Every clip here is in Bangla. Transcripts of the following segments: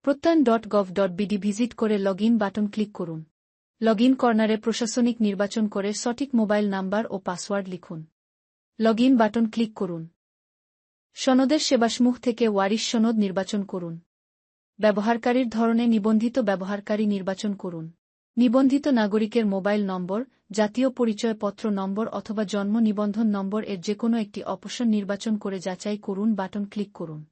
প্রত্যয়ন.gov.bd ভিজিট করে লগইন বাটন ক্লিক করুন। লগইন কর্নারে প্রশাসনিক নির্বাচন করে সঠিক মোবাইল নাম্বার ও পাসওয়ার্ড লিখুন। লগইন বাটন ক্লিক করুন। সনদের সেবাসমূহ থেকে ওয়ারিশ সনদ নির্বাচন করুন। ব্যবহারকারীর ধরনে নিবন্ধিত ব্যবহারকারী নির্বাচন করুন। নিবন্ধিত নাগরিকের মোবাইল নম্বর, জাতীয় পরিচয়পত্র নম্বর অথবা জন্ম নিবন্ধন নম্বর এর যেকোনো একটি অপশন নির্বাচন করে যাচাই করুন বাটন ক্লিক করুন।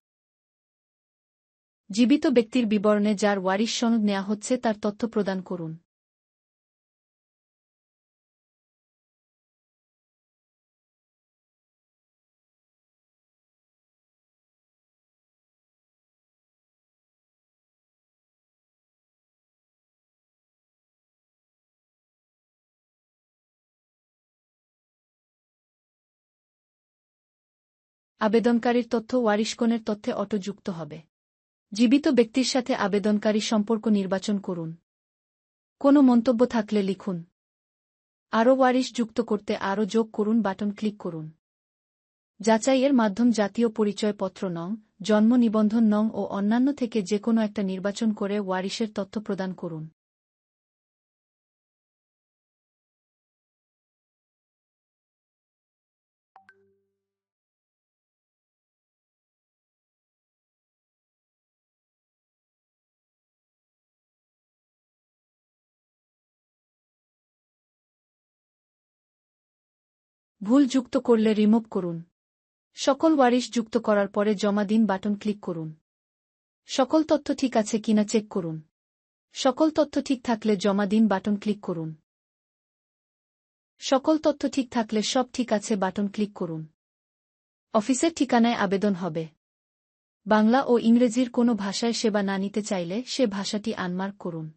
জীবিত ব্যক্তির বিবরণে যার ওয়ারিশ সনদ নেওয়া হচ্ছে তার তথ্য প্রদান করুন। আবেদনকারীর তথ্য ওয়ারিশগণের তথ্যে অটো-যুক্ত হবে। জীবিত ব্যক্তির সাথে আবেদনকারী সম্পর্ক নির্বাচন করুন। কোনো মন্তব্য থাকলে লিখুন। আরও ওয়ারিশ যুক্ত করতে আরও যোগ করুন বাটন ক্লিক করুন। যাচাইয়ের মাধ্যম জাতীয় পরিচয়পত্র নং, জন্ম নিবন্ধন নং ও অন্যান্য থেকে যেকোনো একটা নির্বাচন করে ওয়ারিশের তথ্য প্রদান করুন। ভুল যুক্ত করলে রিমুভ করুন। সকল ওয়ারিশ যুক্ত করার পরে জমা দিন বাটন ক্লিক করুন। সকল তথ্য ঠিক আছে কিনা চেক করুন। সকল তথ্য ঠিক থাকলে জমা দিন বাটন ক্লিক করুন। সকল তথ্য ঠিক থাকলে সব ঠিক আছে বাটন ক্লিক করুন। অফিসের ঠিকানায় আবেদন হবে। বাংলা ও ইংরেজির কোনো ভাষায় সেবা না নিতে চাইলে সে ভাষাটি আনমার্ক করুন।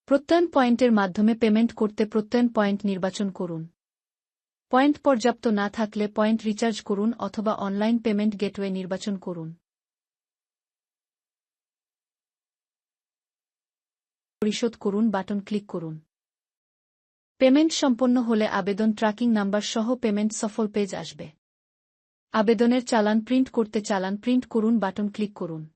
প্রত্যয়ন পয়েন্টের মাধ্যমে পেমেন্ট করতে প্রত্যয়ন পয়েন্ট নির্বাচন করুন। পয়েন্ট পর্যাপ্ত না থাকলে পয়েন্ট রিচার্জ করুন অথবা অনলাইন পেমেন্ট গেটওয়ে নির্বাচন করুন। পরিশোধ করুন বাটন ক্লিক করুন। পেমেন্ট সম্পন্ন হলে আবেদন ট্র্যাকিং নাম্বার সহ পেমেন্ট সফল পেজ আসবে। আবেদনের চালান প্রিন্ট করতে চালান প্রিন্ট করুন বাটন ক্লিক করুন।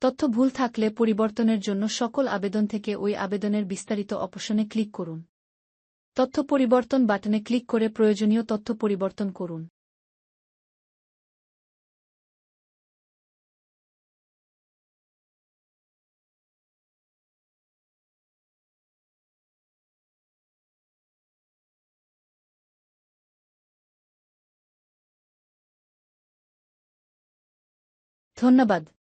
তথ্য ভুল থাকলে পরিবর্তনের জন্য সকল আবেদন থেকে ওই আবেদনের বিস্তারিত অপশনে ক্লিক করুন। তথ্য পরিবর্তন বাটনে ক্লিক করে প্রয়োজনীয় তথ্য পরিবর্তন করুন। ধন্যবাদ।